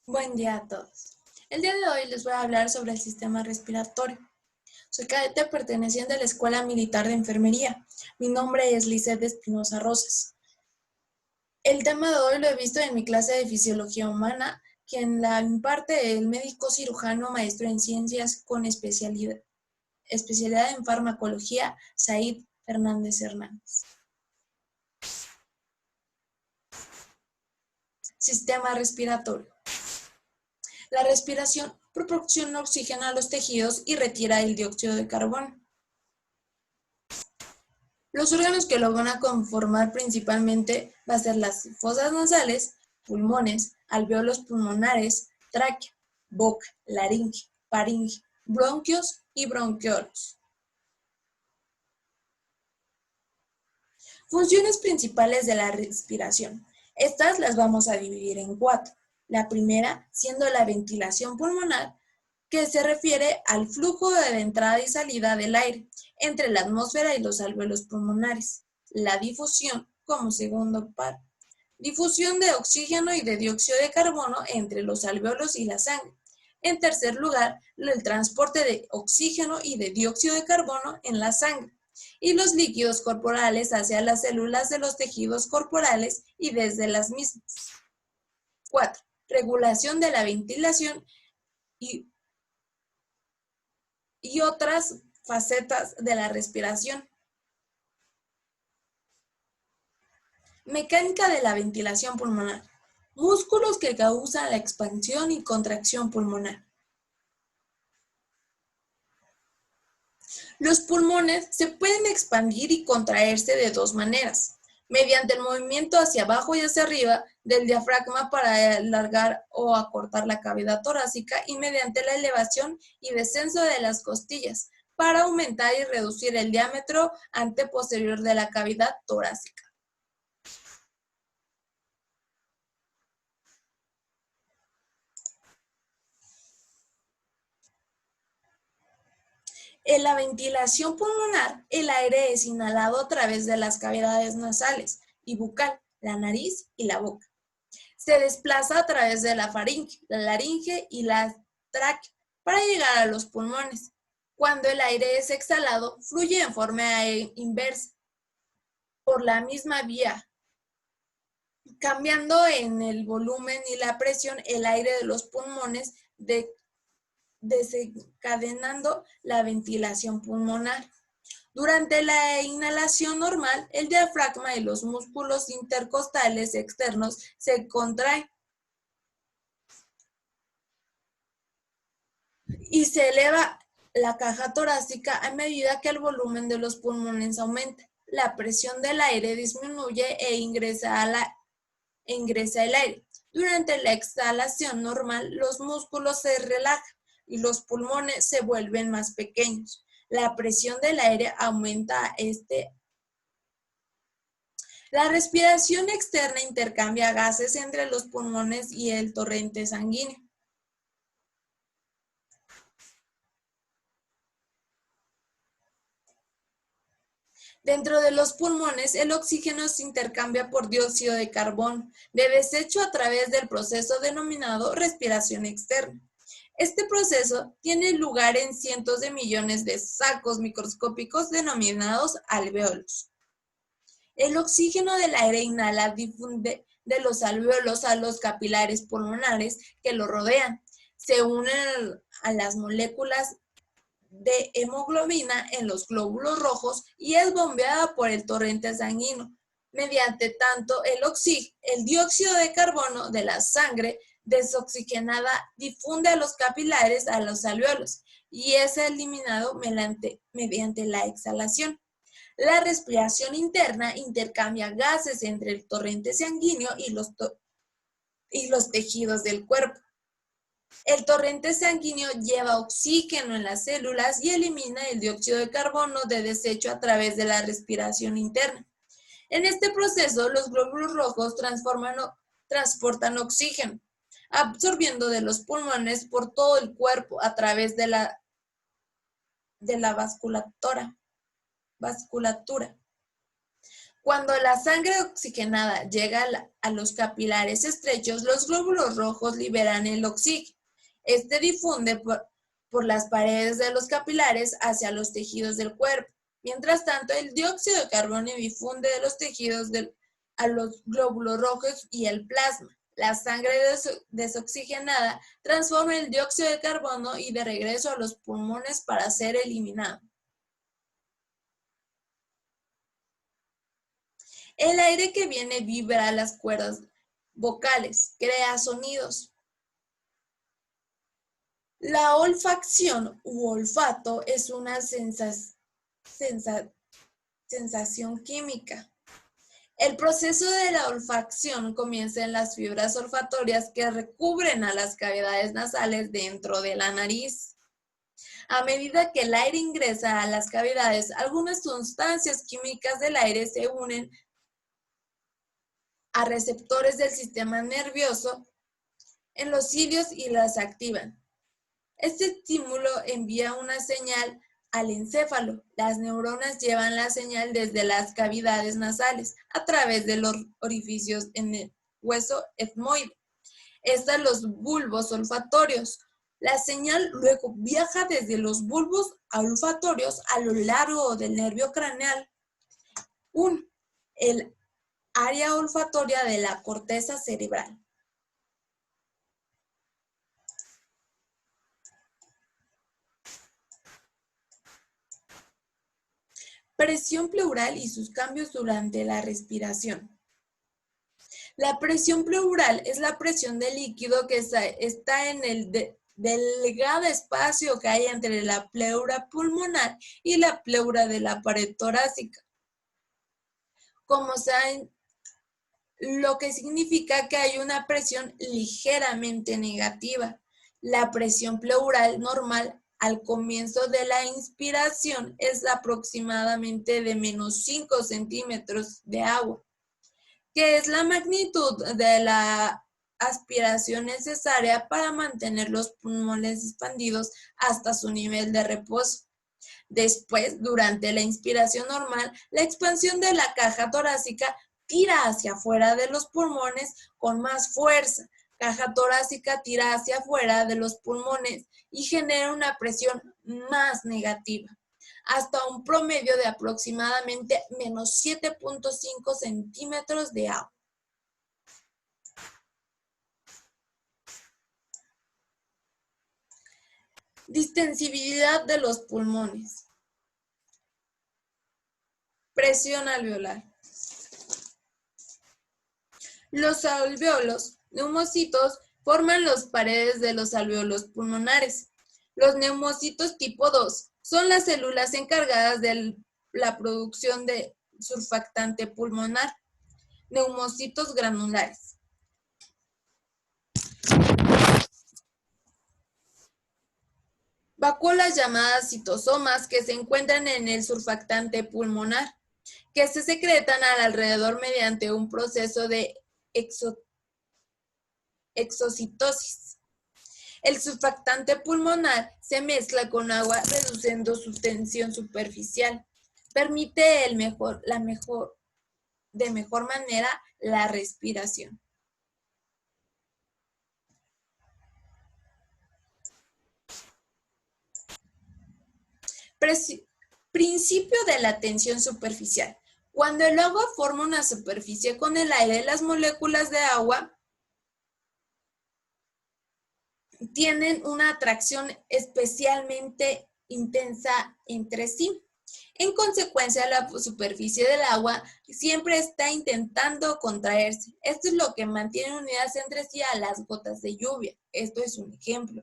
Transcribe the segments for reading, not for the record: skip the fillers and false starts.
Buen día a todos. El día de hoy les voy a hablar sobre el sistema respiratorio. Soy cadete perteneciente a la Escuela Militar de Enfermería. Mi nombre es Lizeth Espinosa Rosas. El tema de hoy lo he visto en mi clase de Fisiología Humana, quien la imparte el médico cirujano maestro en ciencias con especialidad en farmacología, Said Fernández Hernández. Sistema respiratorio. La respiración proporciona oxígeno a los tejidos y retira el dióxido de carbono. Los órganos que lo van a conformar principalmente va a ser las fosas nasales, pulmones, alvéolos pulmonares, tráquea, boca, laringe, faringe, bronquios y bronquiolos. Funciones principales de la respiración. Estas las vamos a dividir en 4. La primera siendo la ventilación pulmonar, que se refiere al flujo de entrada y salida del aire entre la atmósfera y los alvéolos pulmonares. La difusión como segundo par. Difusión de oxígeno y de dióxido de carbono entre los alvéolos y la sangre. En tercer lugar, el transporte de oxígeno y de dióxido de carbono en la sangre y los líquidos corporales hacia las células de los tejidos corporales y desde las mismas. 4. Regulación de la ventilación y otras facetas de la respiración. Mecánica de la ventilación pulmonar. Músculos que causan la expansión y contracción pulmonar. Los pulmones se pueden expandir y contraerse de dos maneras: mediante el movimiento hacia abajo y hacia arriba del diafragma para alargar o acortar la cavidad torácica, y mediante la elevación y descenso de las costillas para aumentar y reducir el diámetro anteposterior de la cavidad torácica. En la ventilación pulmonar, el aire es inhalado a través de las cavidades nasales y bucal, la nariz y la boca. Se desplaza a través de la faringe, la laringe y la tráquea para llegar a los pulmones. Cuando el aire es exhalado, fluye en forma inversa por la misma vía, cambiando en el volumen y la presión el aire de los pulmones, desencadenando la ventilación pulmonar. Durante la inhalación normal, el diafragma y los músculos intercostales externos se contraen y se eleva la caja torácica a medida que el volumen de los pulmones aumenta. La presión del aire disminuye e ingresa el aire. Durante la exhalación normal, los músculos se relajan y los pulmones se vuelven más pequeños. La presión del aire aumenta La respiración externa intercambia gases entre los pulmones y el torrente sanguíneo. Dentro de los pulmones, el oxígeno se intercambia por dióxido de carbono de desecho a través del proceso denominado respiración externa. Este proceso tiene lugar en cientos de millones de sacos microscópicos denominados alvéolos. El oxígeno del aire inhala difunde de los alvéolos a los capilares pulmonares que lo rodean. Se unen a las moléculas de hemoglobina en los glóbulos rojos y es bombeada por el torrente sanguíneo. Mediante tanto, el dióxido de carbono de la sangre desoxigenada difunde a los capilares a los alvéolos y es eliminado mediante la exhalación. La respiración interna intercambia gases entre el torrente sanguíneo y los tejidos del cuerpo. El torrente sanguíneo lleva oxígeno en las células y elimina el dióxido de carbono de desecho a través de la respiración interna. En este proceso, los glóbulos rojos transportan oxígeno, absorbiendo de los pulmones por todo el cuerpo a través de la vasculatura. Cuando la sangre oxigenada llega a los capilares estrechos, los glóbulos rojos liberan el oxígeno. Este difunde por las paredes de los capilares hacia los tejidos del cuerpo. Mientras tanto, el dióxido de carbono difunde de los tejidos a los glóbulos rojos y el plasma. La sangre desoxigenada transforma el dióxido de carbono y de regreso a los pulmones para ser eliminado. El aire que viene vibra las cuerdas vocales, crea sonidos. La olfacción u olfato es una sensación química. El proceso de la olfacción comienza en las fibras olfatorias que recubren a las cavidades nasales dentro de la nariz. A medida que el aire ingresa a las cavidades, algunas sustancias químicas del aire se unen a receptores del sistema nervioso en los cilios y las activan. Este estímulo envía una señal al encéfalo. Las neuronas llevan la señal desde las cavidades nasales a través de los orificios en el hueso etmoide, hasta los bulbos olfatorios. La señal luego viaja desde los bulbos olfatorios a lo largo del nervio craneal, el área olfatoria de la corteza cerebral. Presión pleural y sus cambios durante la respiración. La presión pleural es la presión del líquido que está en el delgado espacio que hay entre la pleura pulmonar y la pleura de la pared torácica. Como saben, lo que significa que hay una presión ligeramente negativa. La presión pleural normal al comienzo de la inspiración es aproximadamente de menos 5 centímetros de agua, que es la magnitud de la aspiración necesaria para mantener los pulmones expandidos hasta su nivel de reposo. Después, durante la inspiración normal, la expansión de la caja torácica tira hacia afuera de los pulmones con más fuerza. Caja torácica tira hacia afuera de los pulmones y genera una presión más negativa, hasta un promedio de aproximadamente menos 7.5 centímetros de agua. Distensibilidad de los pulmones. Presión alveolar. Los alvéolos neumocitos forman las paredes de los alvéolos pulmonares. Los neumocitos tipo 2 son las células encargadas de la producción de surfactante pulmonar, neumocitos granulares. Vacuolas llamadas citosomas que se encuentran en el surfactante pulmonar, que se secretan alrededor mediante un proceso de exocitosis. El surfactante pulmonar se mezcla con agua reduciendo su tensión superficial. Permite de mejor manera la respiración. Principio de la tensión superficial. Cuando el agua forma una superficie con el aire, las moléculas de agua tienen una atracción especialmente intensa entre sí. En consecuencia, la superficie del agua siempre está intentando contraerse. Esto es lo que mantiene unidas entre sí a las gotas de lluvia. Esto es un ejemplo.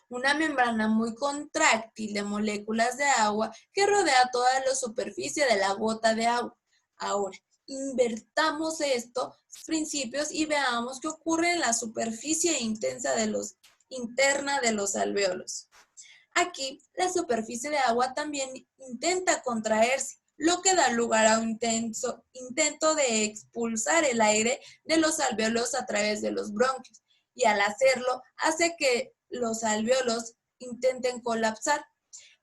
Una membrana muy contráctil de moléculas de agua que rodea toda la superficie de la gota de agua. Ahora, invertamos estos principios y veamos qué ocurre en la superficie interna de los alvéolos. Aquí, la superficie de agua también intenta contraerse, lo que da lugar a un intento de expulsar el aire de los alvéolos a través de los bronquios, y al hacerlo, hace que los alvéolos intenten colapsar.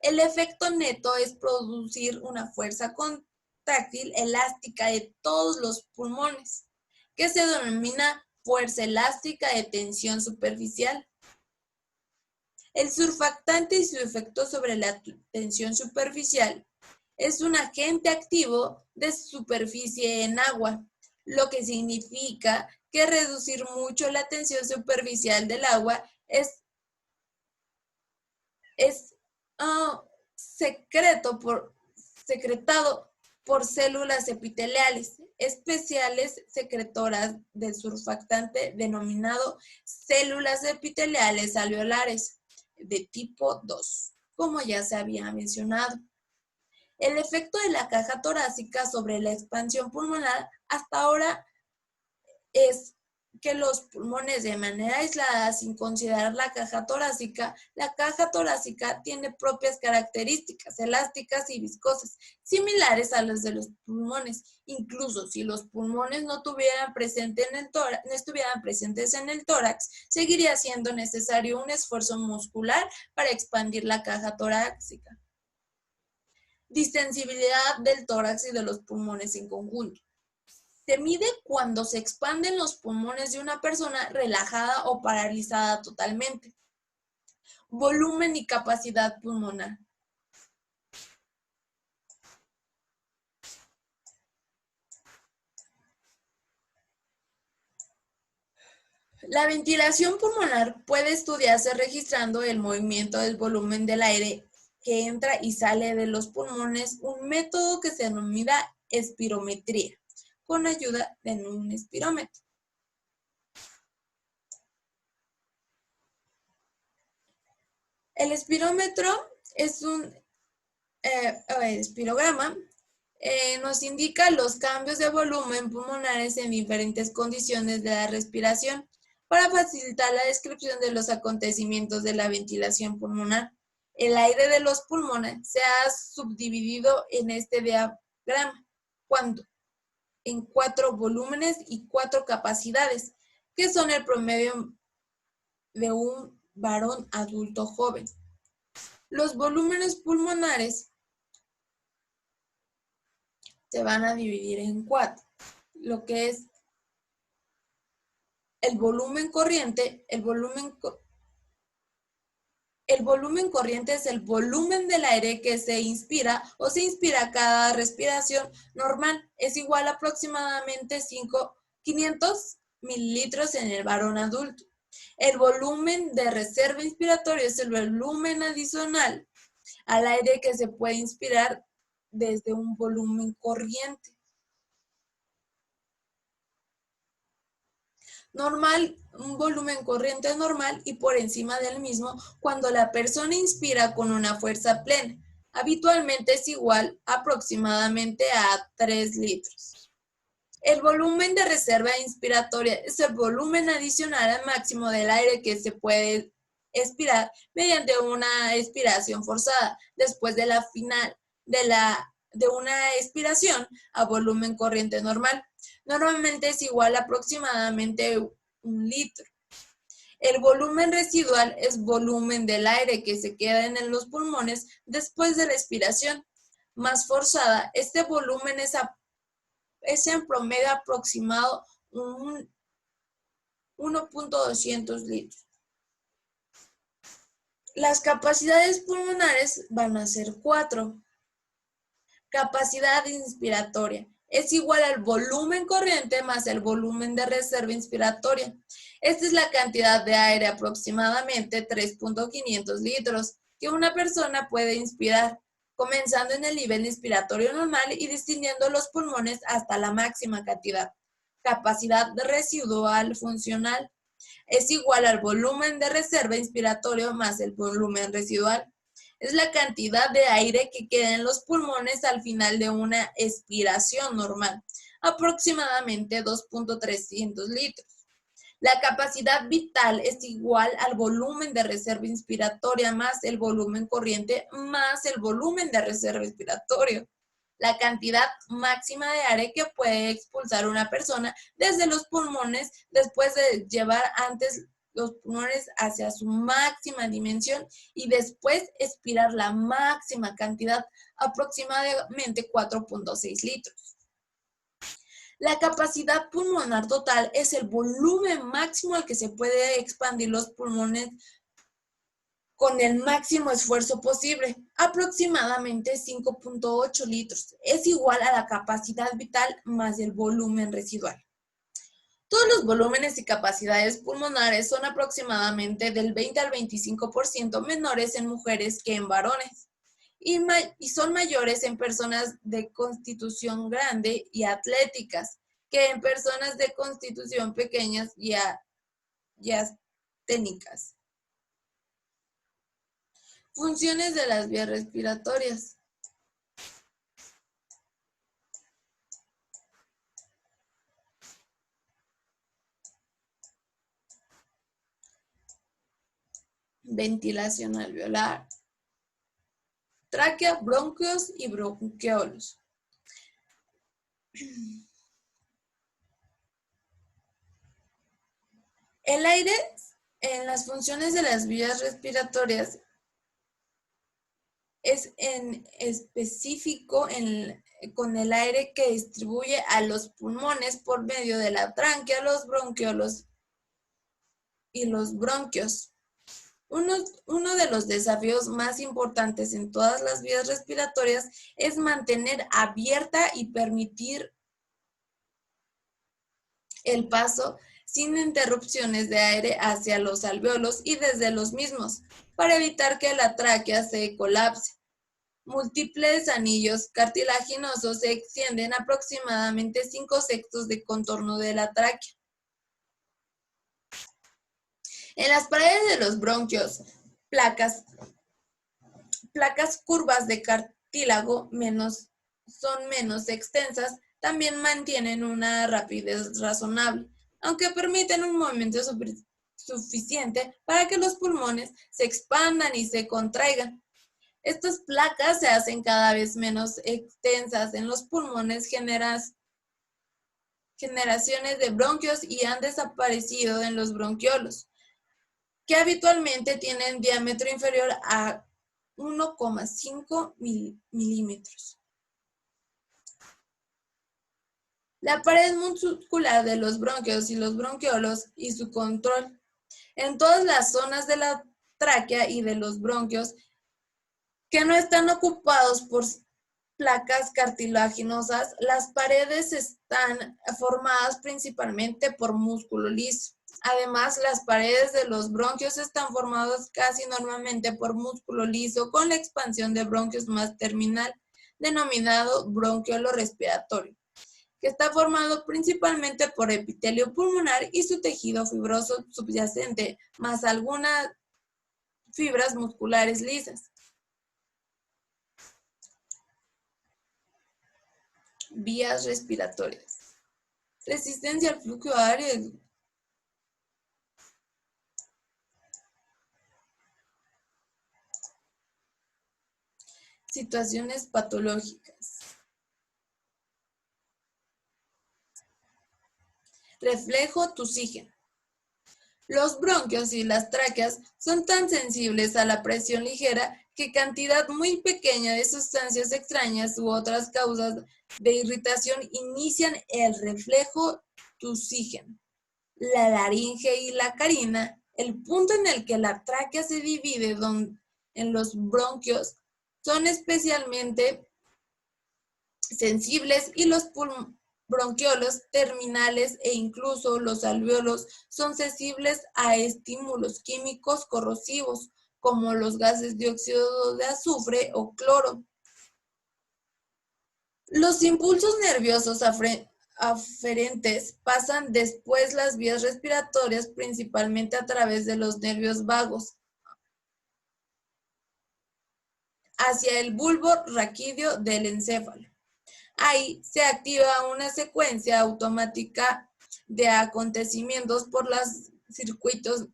El efecto neto es producir una fuerza contractiva contráctil elástica de todos los pulmones, que se denomina fuerza elástica de tensión superficial. El surfactante y su efecto sobre la tensión superficial es un agente activo de superficie en agua, lo que significa que reducir mucho la tensión superficial del agua es secretado por células epiteliales especiales secretoras del surfactante denominado células epiteliales alveolares de tipo 2, como ya se había mencionado. El efecto de la caja torácica sobre la expansión pulmonar hasta ahora es que los pulmones de manera aislada, sin considerar la caja torácica tiene propias características elásticas y viscosas, similares a las de los pulmones. Incluso si los pulmones no estuvieran presentes en el tórax, seguiría siendo necesario un esfuerzo muscular para expandir la caja torácica. Distensibilidad del tórax y de los pulmones en conjunto. Se mide cuando se expanden los pulmones de una persona relajada o paralizada totalmente. Volumen y capacidad pulmonar. La ventilación pulmonar puede estudiarse registrando el movimiento del volumen del aire que entra y sale de los pulmones, un método que se denomina espirometría, con ayuda de un espirómetro. El espirómetro es un espirograma. Nos indica los cambios de volumen pulmonares en diferentes condiciones de la respiración para facilitar la descripción de los acontecimientos de la ventilación pulmonar. El aire de los pulmones se ha subdividido en este diagrama en 4 volúmenes y 4 capacidades, que son el promedio de un varón adulto joven. Los volúmenes pulmonares se van a dividir en 4, lo que es el volumen corriente. El volumen corriente es el volumen del aire que se inspira o se inspira cada respiración normal. Es igual a aproximadamente 500 mililitros en el varón adulto. El volumen de reserva inspiratorio es el volumen adicional al aire que se puede inspirar desde un volumen corriente. Normal, un volumen corriente normal y por encima del mismo cuando la persona inspira con una fuerza plena. Habitualmente es igual aproximadamente a 3 litros. El volumen de reserva inspiratoria es el volumen adicional al máximo del aire que se puede expirar mediante una expiración forzada después de la final de una expiración a volumen corriente normal. Normalmente es igual a aproximadamente 1 litro. El volumen residual es volumen del aire que se queda en los pulmones después de la expiración más forzada. Este volumen es en promedio aproximado 1.200 litros. Las capacidades pulmonares van a ser 4. Capacidad inspiratoria es igual al volumen corriente más el volumen de reserva inspiratoria. Esta es la cantidad de aire, aproximadamente 3.500 litros, que una persona puede inspirar, comenzando en el nivel inspiratorio normal y descendiendo los pulmones hasta la máxima cantidad. Capacidad residual funcional es igual al volumen de reserva inspiratorio más el volumen residual. Es la cantidad de aire que queda en los pulmones al final de una expiración normal, aproximadamente 2.300 litros. La capacidad vital es igual al volumen de reserva inspiratoria más el volumen corriente más el volumen de reserva inspiratorio. La cantidad máxima de aire que puede expulsar una persona desde los pulmones después de llevar antes los pulmones hacia su máxima dimensión y después expirar la máxima cantidad, aproximadamente 4.6 litros. La capacidad pulmonar total es el volumen máximo al que se puede expandir los pulmones con el máximo esfuerzo posible, aproximadamente 5.8 litros. Es igual a la capacidad vital más el volumen residual. Todos los volúmenes y capacidades pulmonares son aproximadamente del 20 al 25% menores en mujeres que en varones y son mayores en personas de constitución grande y atléticas que en personas de constitución pequeñas y asténicas. Funciones de las vías respiratorias. Ventilación alveolar, tráquea, bronquios y bronquiolos. El aire en las funciones de las vías respiratorias es en específico con el aire que distribuye a los pulmones por medio de la tráquea, los bronquiolos y los bronquios. Uno de los desafíos más importantes en todas las vías respiratorias es mantener abierta y permitir el paso sin interrupciones de aire hacia los alvéolos y desde los mismos, para evitar que la tráquea se colapse. Múltiples anillos cartilaginosos se extienden aproximadamente 5/6 de contorno de la tráquea. En las paredes de los bronquios, placas curvas de cartílago son menos extensas, también mantienen una rapidez razonable, aunque permiten un movimiento suficiente para que los pulmones se expandan y se contraigan. Estas placas se hacen cada vez menos extensas en los pulmones, generaciones de bronquios y han desaparecido en los bronquiolos, que habitualmente tienen diámetro inferior a 1,5 milímetros. La pared muscular de los bronquios y los bronquiolos y su control. En todas las zonas de la tráquea y de los bronquios que no están ocupados por placas cartilaginosas, las paredes están formadas principalmente por músculo liso. Además, las paredes de los bronquios están formadas casi normalmente por músculo liso con la expansión de bronquios más terminal, denominado bronquiolo respiratorio, que está formado principalmente por epitelio pulmonar y su tejido fibroso subyacente, más algunas fibras musculares lisas. Vías respiratorias. Resistencia al flujo aéreo. Situaciones patológicas. Reflejo tusígeno. Los bronquios y las tráqueas son tan sensibles a la presión ligera que cantidad muy pequeña de sustancias extrañas u otras causas de irritación inician el reflejo tusígeno. La laringe y la carina, el punto en el que la tráquea se divide en los bronquios, son especialmente sensibles y los bronquiolos terminales e incluso los alvéolos son sensibles a estímulos químicos corrosivos como los gases dióxido de azufre o cloro. Los impulsos nerviosos aferentes pasan después las vías respiratorias principalmente a través de los nervios vagos hacia el bulbo raquídeo del encéfalo. Ahí se activa una secuencia automática de acontecimientos por los circuitos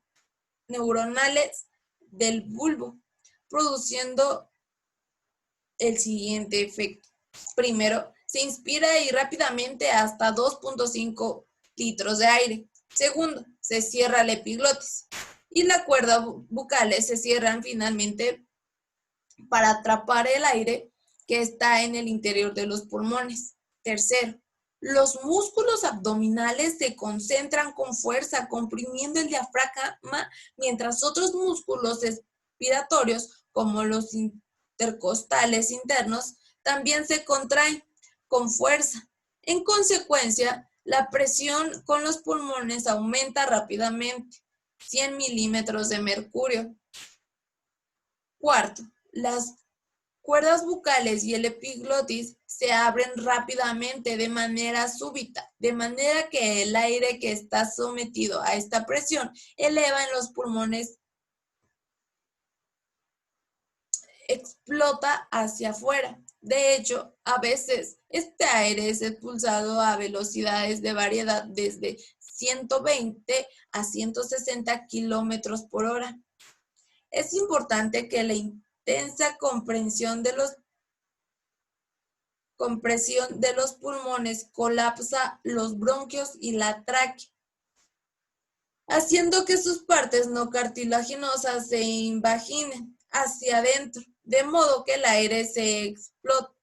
neuronales del bulbo, produciendo el siguiente efecto. Primero, se inspira y rápidamente hasta 2.5 litros de aire. Segundo, se cierra la epiglotis y la cuerda bucales se cierran finalmente para atrapar el aire que está en el interior de los pulmones. Tercero, los músculos abdominales se concentran con fuerza, comprimiendo el diafragma, mientras otros músculos respiratorios, como los intercostales internos, también se contraen con fuerza. En consecuencia, la presión con los pulmones aumenta rápidamente, 100 milímetros de mercurio. Cuarto, las cuerdas bucales y el epiglotis se abren rápidamente de manera súbita, de manera que el aire que está sometido a esta presión eleva en los pulmones, explota hacia afuera. De hecho, a veces este aire es expulsado a velocidades de variedad desde 120 a 160 kilómetros por hora. Es importante que la intensa compresión de los pulmones colapsa los bronquios y la tráquea, haciendo que sus partes no cartilaginosas se invaginen hacia adentro, de modo que el aire se explote.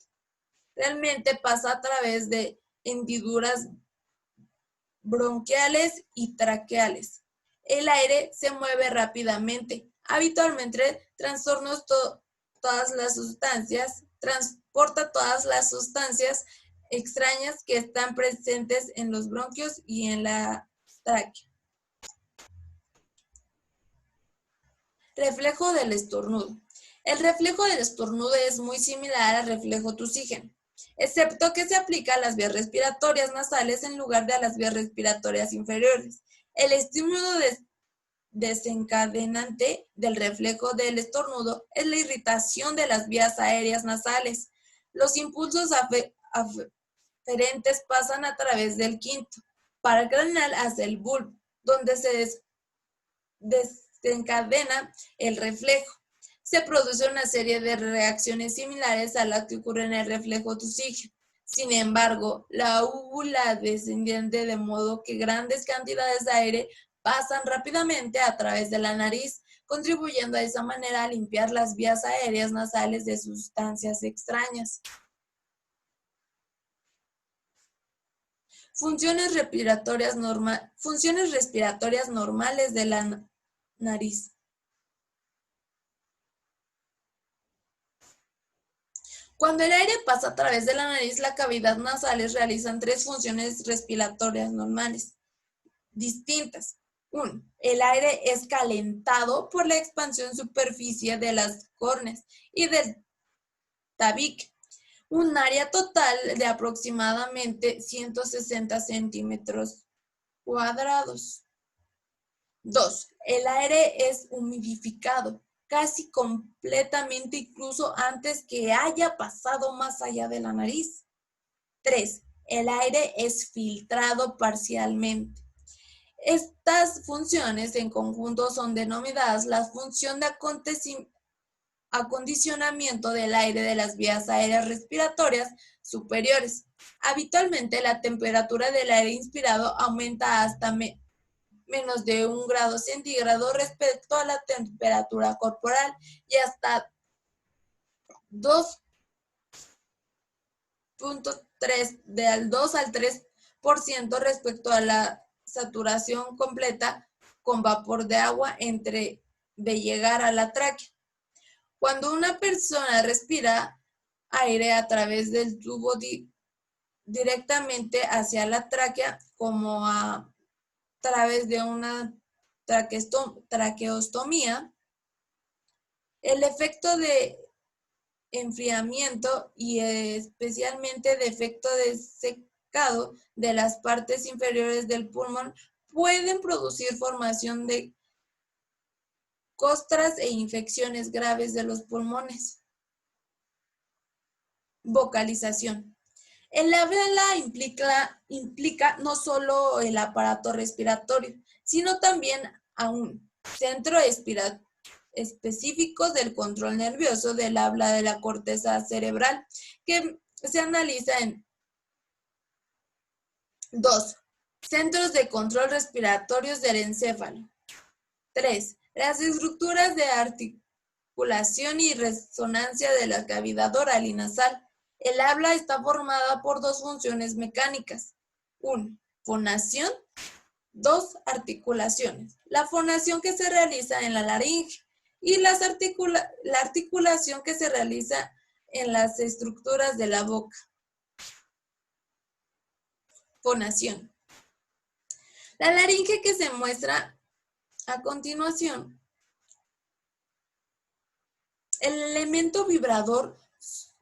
Realmente pasa a través de hendiduras bronquiales y traqueales. El aire se mueve rápidamente. Habitualmente transporta todas las sustancias extrañas que están presentes en los bronquios y en la tráquea. Reflejo del estornudo. El reflejo del estornudo es muy similar al reflejo tusígeno, excepto que se aplica a las vías respiratorias nasales en lugar de a las vías respiratorias inferiores. El estímulo desencadenante del reflejo del estornudo es la irritación de las vías aéreas nasales. Los impulsos aferentes pasan a través del quinto paracraneal hacia el bulbo, donde se desencadena el reflejo. Se produce una serie de reacciones similares a las que ocurren en el reflejo tusígeno. Sin embargo, la úvula desciende de modo que grandes cantidades de aire pasan rápidamente a través de la nariz, contribuyendo de esa manera a limpiar las vías aéreas nasales de sustancias extrañas. Funciones respiratorias normales de la nariz. Cuando el aire pasa a través de la nariz, las cavidades nasales realizan tres funciones respiratorias normales distintas. 1. El aire es calentado por la expansión superficie de las córneas y del tabique, un área total de aproximadamente 160 centímetros cuadrados. 2. El aire es humidificado casi completamente, incluso antes que haya pasado más allá de la nariz. 3. El aire es filtrado parcialmente. Estas funciones en conjunto son denominadas la función de acondicionamiento del aire de las vías aéreas respiratorias superiores. Habitualmente la temperatura del aire inspirado aumenta hasta menos de 1 grado centígrado respecto a la temperatura corporal y hasta 2.3 del 2 al 3% respecto a la saturación completa con vapor de agua de llegar a la tráquea. Cuando una persona respira aire a través del tubo directamente hacia la tráquea, como a través de una traqueostomía, el efecto de enfriamiento y especialmente de efecto de secado de las partes inferiores del pulmón pueden producir formación de costras e infecciones graves de los pulmones. Vocalización. El habla implica no solo el aparato respiratorio, sino también a un centro específico del control nervioso del habla de la corteza cerebral, que se analiza en 2. Centros de control respiratorios del encéfalo. 3. Las estructuras de articulación y resonancia de la cavidad oral y nasal. El habla está formada por dos funciones mecánicas. 1. Fonación. 2. Articulaciones. La fonación que se realiza en la laringe y la articulación que se realiza en las estructuras de la boca. Fonación. La laringe que se muestra a continuación. El elemento vibrador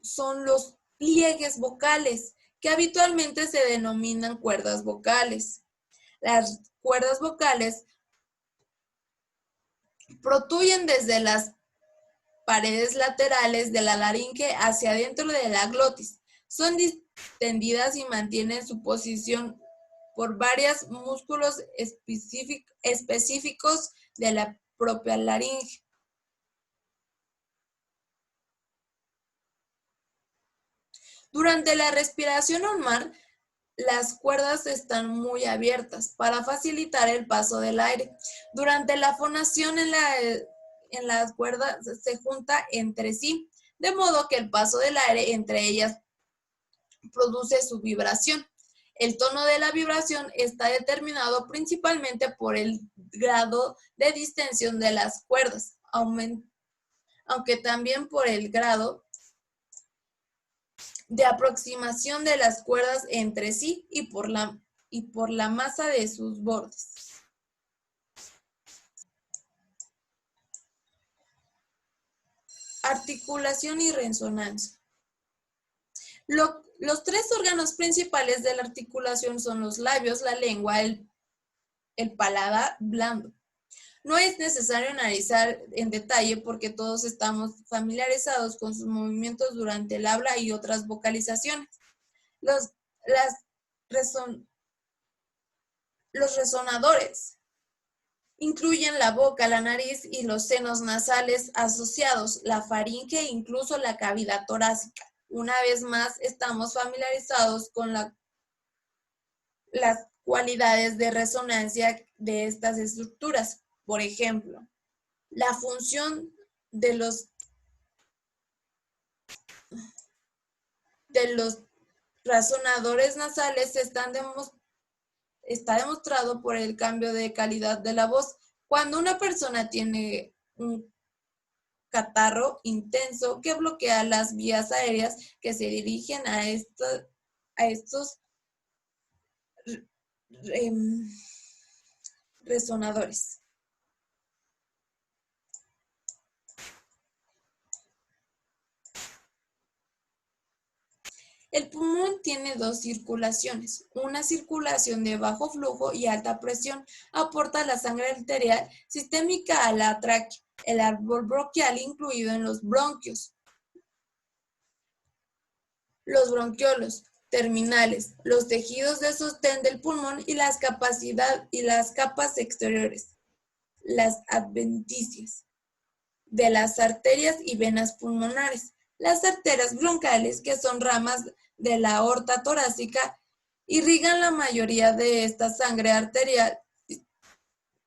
son los pliegues vocales, que habitualmente se denominan cuerdas vocales. Las cuerdas vocales protruyen desde las paredes laterales de la laringe hacia adentro de la glotis. Son distendidas y mantienen su posición por varios músculos específicos de la propia laringe. Durante la respiración normal, las cuerdas están muy abiertas para facilitar el paso del aire. Durante la fonación en las cuerdas se junta entre sí, de modo que el paso del aire entre ellas produce su vibración. El tono de la vibración está determinado principalmente por el grado de distensión de las cuerdas, aunque también por el grado de aproximación de las cuerdas entre sí y por la masa de sus bordes. Articulación y resonancia. Los tres órganos principales de la articulación son los labios, la lengua, el paladar blando. No es necesario analizar en detalle porque todos estamos familiarizados con sus movimientos durante el habla y otras vocalizaciones. Los resonadores incluyen la boca, la nariz y los senos nasales asociados, la faringe e incluso la cavidad torácica. Una vez más, estamos familiarizados con las cualidades de resonancia de estas estructuras. Por ejemplo, la función de los resonadores nasales está demostrado por el cambio de calidad de la voz. Cuando una persona tiene un catarro intenso que bloquea las vías aéreas que se dirigen a estos resonadores. El pulmón tiene dos circulaciones. Una circulación de bajo flujo y alta presión aporta la sangre arterial sistémica a la tráquea, el árbol bronquial incluido en los bronquios, los bronquiolos terminales, los tejidos de sostén del pulmón y las capas exteriores, las adventicias, de las arterias y venas pulmonares. Las arterias broncales, que son ramas de la aorta torácica, irrigan la mayoría de esta sangre arterial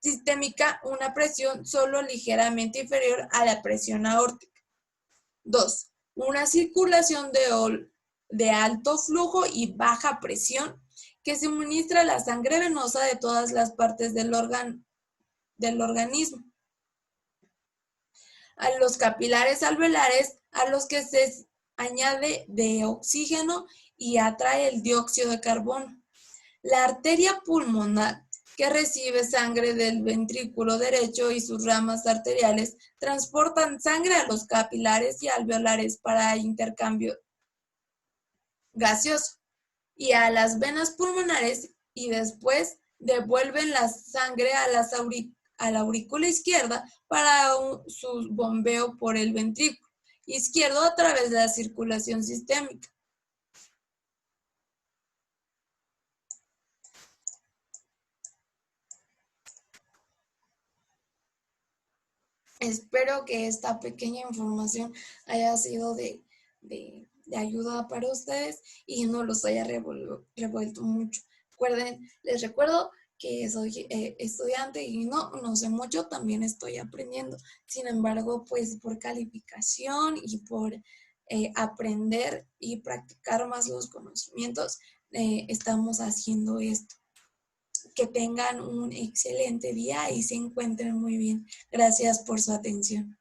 sistémica a una presión solo ligeramente inferior a la presión aórtica. 2. Una circulación de alto flujo y baja presión que suministra la sangre venosa de todas las partes del organismo a los capilares alveolares a los que se añade de oxígeno y atrae el dióxido de carbono. La arteria pulmonar, que recibe sangre del ventrículo derecho y sus ramas arteriales, transportan sangre a los capilares y alveolares para intercambio gaseoso y a las venas pulmonares y después devuelven la sangre a la aurícula izquierda para su bombeo por el ventrículo izquierdo a través de la circulación sistémica. Espero que esta pequeña información haya sido de ayuda para ustedes y no los haya revuelto mucho. Les recuerdo que soy estudiante y no sé mucho, también estoy aprendiendo. Sin embargo, pues por calificación y por aprender y practicar más los conocimientos, estamos haciendo esto. Que tengan un excelente día y se encuentren muy bien. Gracias por su atención.